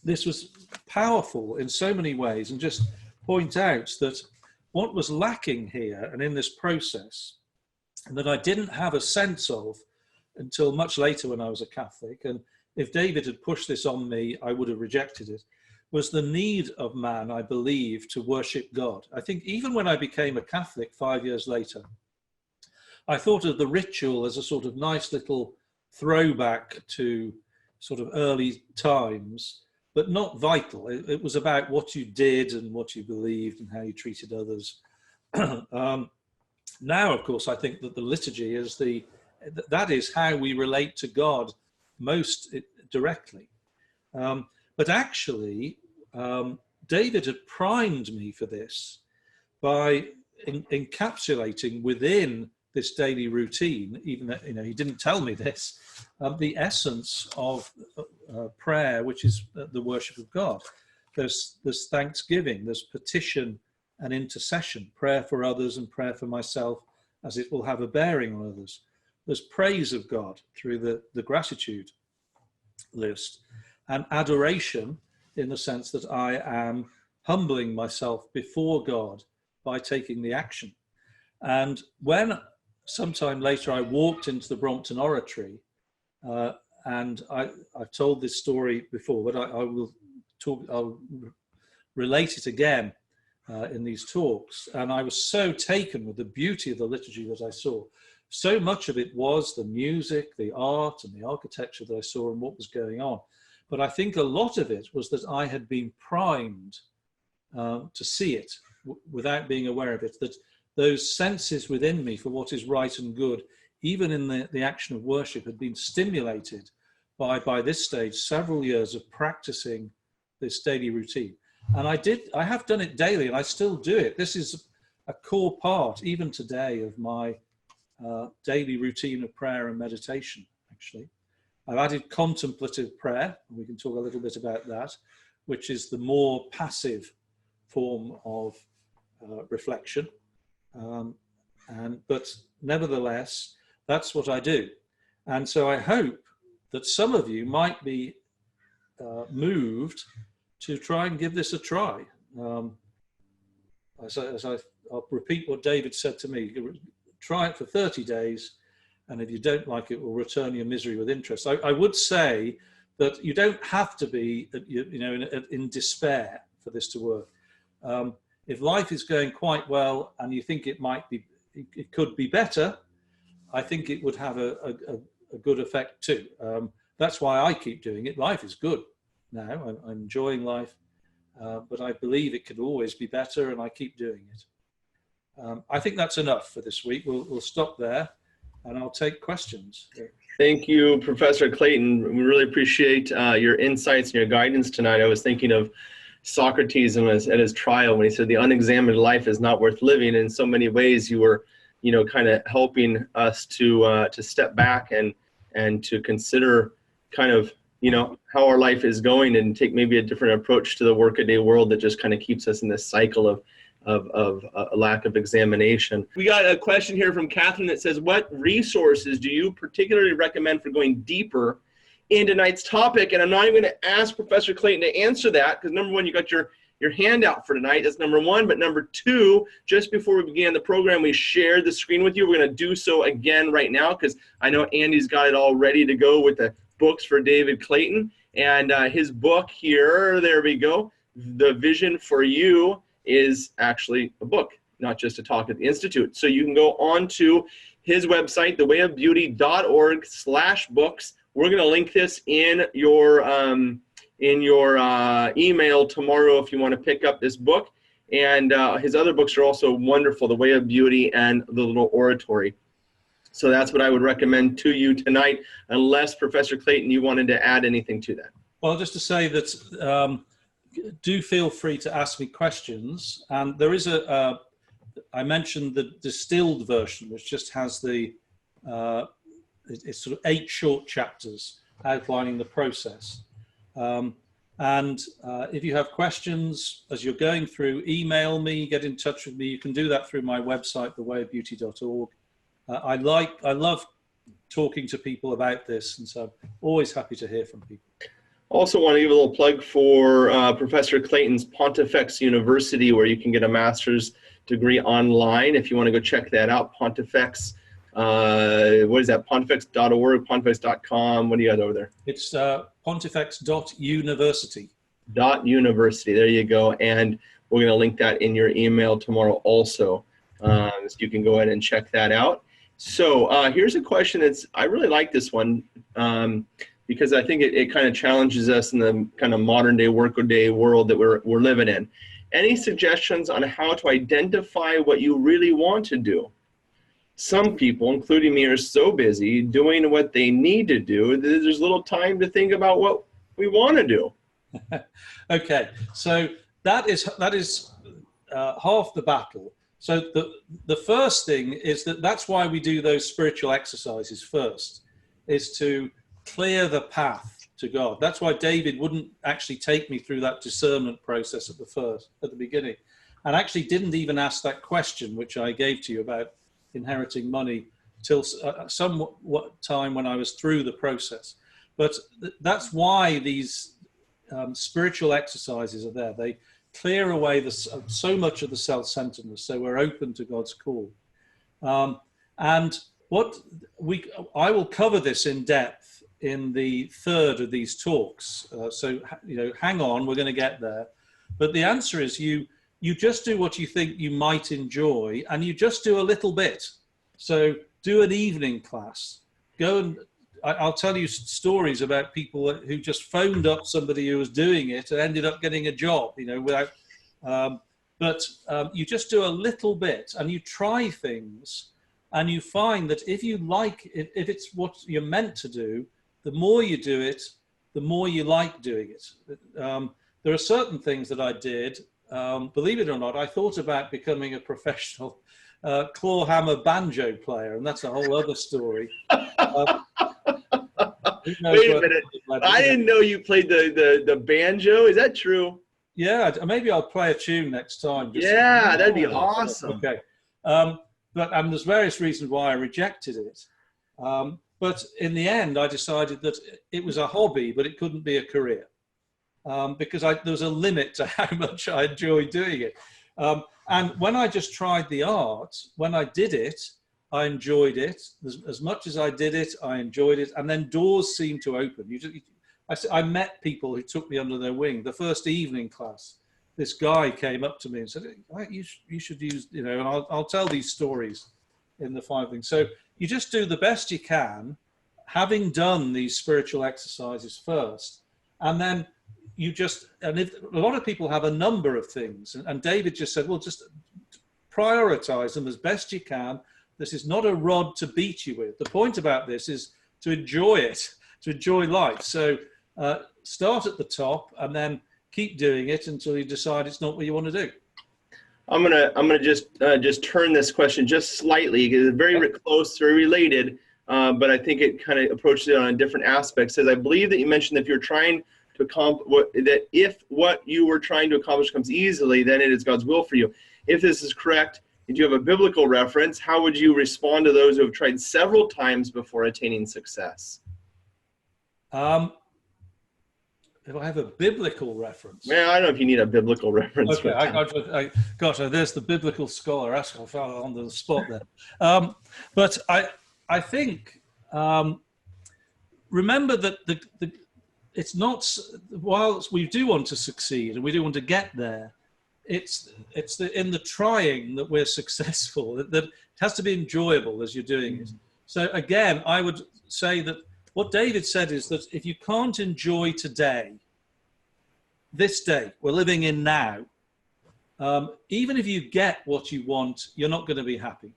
this was powerful in so many ways, and just point out that what was lacking here and in this process, and that I didn't have a sense of until much later when I was a Catholic, and if David had pushed this on me, I would have rejected it, was the need of man, I believe, to worship God. I think even when I became a Catholic 5 years later, I thought of the ritual as a sort of nice little throwback to sort of early times, but not vital. It was about what you did and what you believed and how you treated others. Now, of course, I think that the liturgy is that is how we relate to God most directly. But actually, David had primed me for this by encapsulating within this daily routine, even that, you know, he didn't tell me this, the essence of prayer, which is the worship of God. There's thanksgiving, there's petition and intercession, prayer for others and prayer for myself, as it will have a bearing on others. There's praise of God through the gratitude list, and adoration in the sense that I am humbling myself before God by taking the action. And when sometime later I walked into the Brompton Oratory, and I've told this story before, but I'll relate it again in these talks. And I was so taken with the beauty of the liturgy that I saw. So much of it was the music, the art, and the architecture that I saw and what was going on. But I think a lot of it was that I had been primed to see it without being aware of it, that those senses within me for what is right and good, even in the action of worship, had been stimulated by this stage several years of practicing this daily routine. And I have done it daily, and I still do it. This is a core part, even today, of my daily routine of prayer and meditation, actually. I've added contemplative prayer, and we can talk a little bit about that, which is the more passive form of reflection. But nevertheless, that's what I do. And so I hope that some of you might be moved to try and give this a try. I'll repeat what David said to me. Try it for 30 days, and if you don't like it, we'll return your misery with interest. I would say that you don't have to be, in despair for this to work. If life is going quite well and you think it could be better, I think it would have a good effect too. That's why I keep doing it. Life is good now. I'm enjoying life, but I believe it could always be better, and I keep doing it. I think that's enough for this week. We'll stop there, and I'll take questions. Thank you, Professor Clayton. We really appreciate your insights and your guidance tonight. I was thinking of Socrates at his trial when he said the unexamined life is not worth living. In so many ways, you were, kind of helping us to step back and to consider kind of, how our life is going and take maybe a different approach to the workaday world that just kind of keeps us in this cycle of a lack of examination. We got a question here from Catherine that says, what resources do you particularly recommend for going deeper in tonight's topic? And I'm not even going to ask Professor Clayton to answer that, because number one, you got your handout for tonight. That's number one. But number two, just before we began the program, we shared the screen with you. We're going to do so again right now, because I know Andy's got it all ready to go with the books for David Clayton. And his book here, there we go, The Vision for You, is actually a book, not just a talk at the Institute. So you can go on to his website, thewayofbeauty.org/books. We're going to link this in your email tomorrow if you want to pick up this book. And his other books are also wonderful, The Way of Beauty and The Little Oratory. So that's what I would recommend to you tonight, unless, Professor Clayton, you wanted to add anything to that. Well, just to say that do feel free to ask me questions. And there is I mentioned the distilled version, which just has it's sort of 8 short chapters outlining the process. If you have questions as you're going through, email me, get in touch with me. You can do that through my website, thewayofbeauty.org. I love talking to people about this, and so I'm always happy to hear from people. Also want to give a little plug for Professor Clayton's Pontifex University, where you can get a master's degree online. If you want to go check that out, Pontifex, what is that, pontifex.org, pontifex.com, what do you got over there? It's pontifex.university. .university, there you go. And we're going to link that in your email tomorrow also. So you can go ahead and check that out. So here's a question I really like this one, because I think it kind of challenges us in the kind of modern day workaday world that we're living in. Any suggestions on how to identify what you really want to do? Some people, including me, are so busy doing what they need to do that there's little time to think about what we want to do. Okay, so that is half the battle. So the first thing is that's why we do those spiritual exercises first, is to clear the path to God. That's why David wouldn't actually take me through that discernment process at the beginning, and actually didn't even ask that question which I gave to you about inheriting money till somewhat time when I was through the process. But that's why these spiritual exercises are there. They clear away so much of the self-centeredness, so we're open to God's call. And I will cover this in depth in the third of these talks. So hang on, we're going to get there. But the answer is you just do what you think you might enjoy, and you just do a little bit. So do an evening class. Go and I'll tell you stories about people who just phoned up somebody who was doing it and ended up getting a job, without, but you just do a little bit and you try things, and you find that if it's what you're meant to do, the more you do it, the more you like doing it. There are certain things that I did, believe it or not, I thought about becoming a professional clawhammer banjo player, and that's a whole other story. Wait a minute. I didn't know you played the banjo. Is that true? Yeah, maybe I'll play a tune next time. Yeah, that'd be awesome. Okay. But there's various reasons why I rejected it. But in the end, I decided that it was a hobby, but it couldn't be a career. Because there was a limit to how much I enjoyed doing it. And when I just tried the art, when I did it, I enjoyed it. As much as I did it, I enjoyed it. And then doors seemed to open. I met people who took me under their wing. The first evening class, this guy came up to me and said, you should use, and I'll tell these stories in the 5 things. So you just do the best you can, having done these spiritual exercises first. And then a lot of people have a number of things. And David just said, well, just prioritize them as best you can. This is not a rod to beat you with. The point about this is to enjoy it, to enjoy life. So start at the top and then keep doing it until you decide it's not what you want to do. I'm gonna just turn this question just slightly because it's very close, very related, but I think it kind of approaches it on a different aspect. It says, I believe that you mentioned that if you're trying to that if what you were trying to accomplish comes easily, then it is God's will for you. If this is correct, if you have a biblical reference, how would you respond to those who have tried several times before attaining success? If I have a biblical reference. Man, I don't know if you need a biblical reference. Okay, gosh, there's the biblical scholar. I fell on the spot there. But I think, remember that it's not, whilst we do want to succeed and we do want to get there, it's in the trying that we're successful, that it has to be enjoyable as you're doing it. So again, I would say that what David said is that if you can't enjoy today, this day we're living in now, even if you get what you want, you're not going to be happy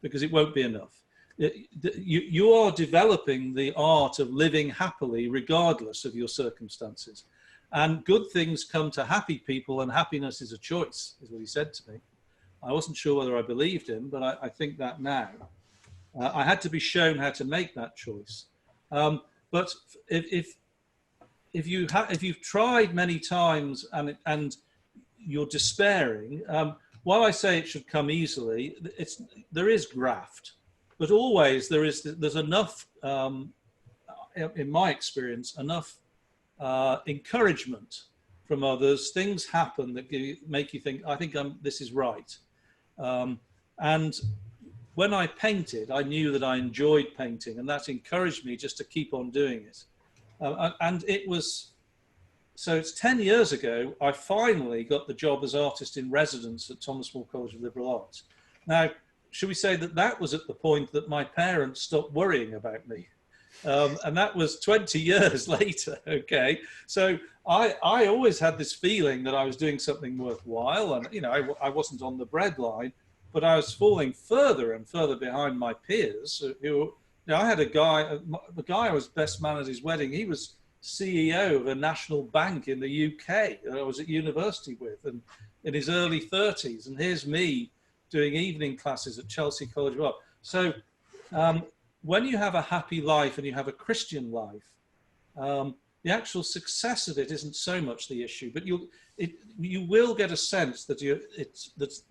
because it won't be enough. You are developing the art of living happily regardless of your circumstances. And good things come to happy people, and happiness is a choice, is what he said to me. I wasn't sure whether I believed him, but I think that now. I had to be shown how to make that choice. But if you've tried many times and you're despairing, while I say it should come easily, there is graft, but always there's enough, in my experience, enough encouragement from others. Things happen that make you think, I think this is right. And when I painted, I knew that I enjoyed painting, and that encouraged me just to keep on doing it. And it was, so it's 10 years ago, I finally got the job as artist in residence at Thomas More College of Liberal Arts. Now, should we say that was at the point that my parents stopped worrying about me? And that was 20 years later, okay? So I always had this feeling that I was doing something worthwhile, and I wasn't on the breadline, but I was falling further and further behind my peers who, I had the guy I was best man at his wedding, he was CEO of a national bank in the UK that I was at university with, and in his early 30s, and here's me doing evening classes at Chelsea College of Art. So when you have a happy life and you have a Christian life, the actual success of it isn't so much the issue, but you will get a sense that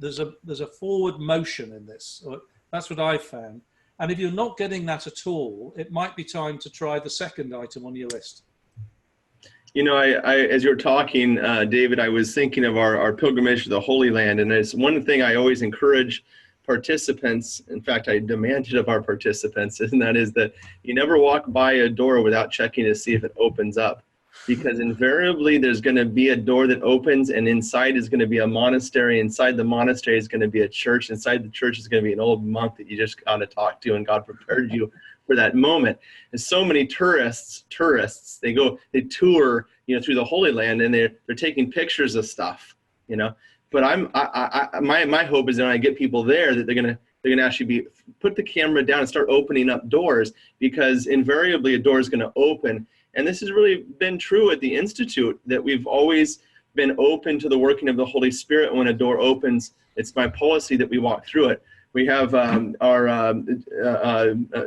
there's a forward motion in this. That's what I found. And if you're not getting that at all, it might be time to try the second item on your list. As you're talking, David, I was thinking of our pilgrimage to the Holy Land, and it's one thing I always encourage participants, in fact, I demand it of our participants, and that is that you never walk by a door without checking to see if it opens up. Because invariably there's going to be a door that opens, and inside is going to be a monastery. Inside the monastery is going to be a church. Inside the church is going to be an old monk that you just got to talk to, and God prepared you for that moment. And so many tourists, they tour, through the Holy Land, and they're taking pictures of stuff, But my hope is that when I get people there, that they're gonna actually put the camera down and start opening up doors, because invariably a door is going to open. And this has really been true at the Institute, that we've always been open to the working of the Holy Spirit. When a door opens, it's my policy that we walk through it. We have our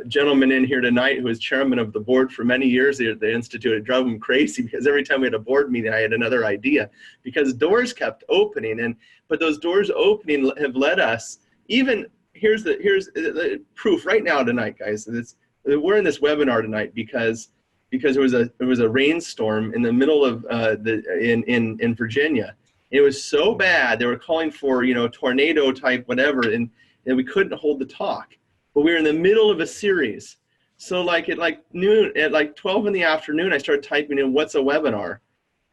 gentleman in here tonight who is chairman of the board for many years at the Institute. It drove him crazy because every time we had a board meeting, I had another idea, because doors kept opening. But those doors opening have led us, here's the proof right now tonight, guys. We're in this webinar tonight because there was a rainstorm in the middle of in Virginia, It was so bad. They were calling for, tornado type whatever, and we couldn't hold the talk. But we were in the middle of a series. So like at like noon, at like 12 in the afternoon, I started typing in what's a webinar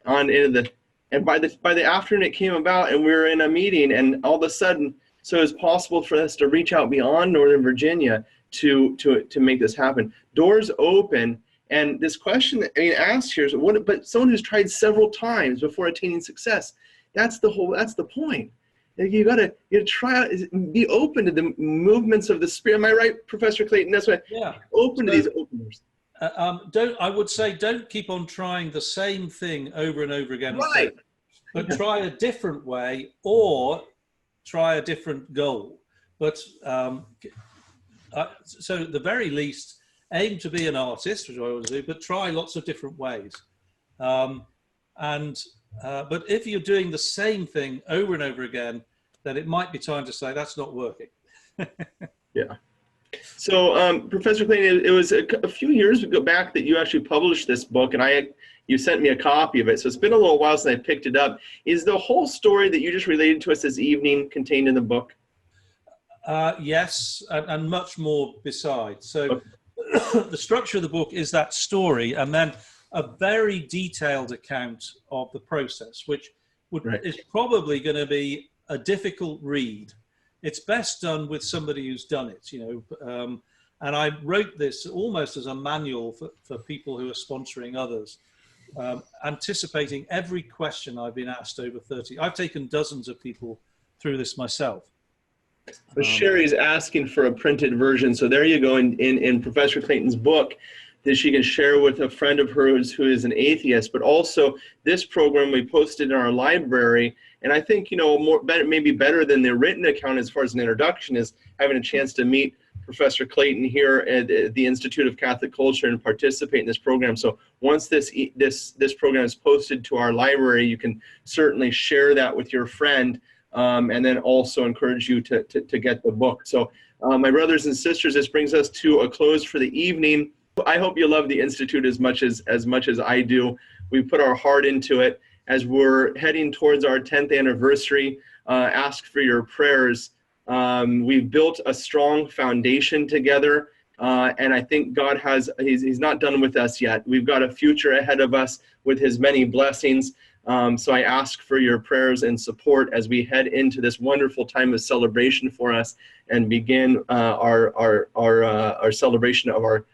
and by the afternoon it came about, and we were in a meeting, and all of a sudden, so it was possible for us to reach out beyond Northern Virginia to make this happen. Doors open, and this question asked here is but someone who's tried several times before attaining success. That's the point. You gotta try out, be open to the movements of the Spirit. Am I right, Professor Clayton? That's why. Yeah. Open to these openers. I would say don't keep on trying the same thing over and over again. Right. But try a different way, or try a different goal. But so at the very least, aim to be an artist, which I always do, but try lots of different ways. But if you're doing the same thing over and over again, then it might be time to say that's not working. Yeah. So, Professor Clayton, it was a few years ago back that you actually published this book, and you sent me a copy of it. So it's been a little while since I picked it up. Is the whole story that you just related to us this evening contained in the book? Yes, and much more besides. So the structure of the book is that story, and then a very detailed account of the process, which is probably going to be a difficult read. It's best done with somebody who's done it, and I wrote this almost as a manual for people who are sponsoring others, anticipating every question I've been asked over 30. I've taken dozens of people through this myself. But Sherry's asking for a printed version, so there you go in Professor Clayton's book that she can share with a friend of hers who is an atheist. But also this program we posted in our library, and I think maybe better than the written account as far as an introduction is having a chance to meet Professor Clayton here at the Institute of Catholic Culture and participate in this program. So once this program is posted to our library, you can certainly share that with your friend. And then also encourage you to get the book. So my brothers and sisters, this brings us to a close for the evening. I hope you love the Institute as much as I do. We put our heart into it. As we're heading towards our 10th anniversary, ask for your prayers. We've built a strong foundation together, and I think God he's not done with us yet. We've got a future ahead of us with his many blessings. So I ask for your prayers and support as we head into this wonderful time of celebration for us and begin our celebration of our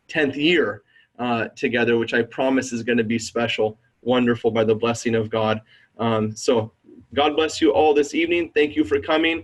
10th year together, which I promise is going to be special, wonderful by the blessing of God. So God bless you all this evening. Thank you for coming.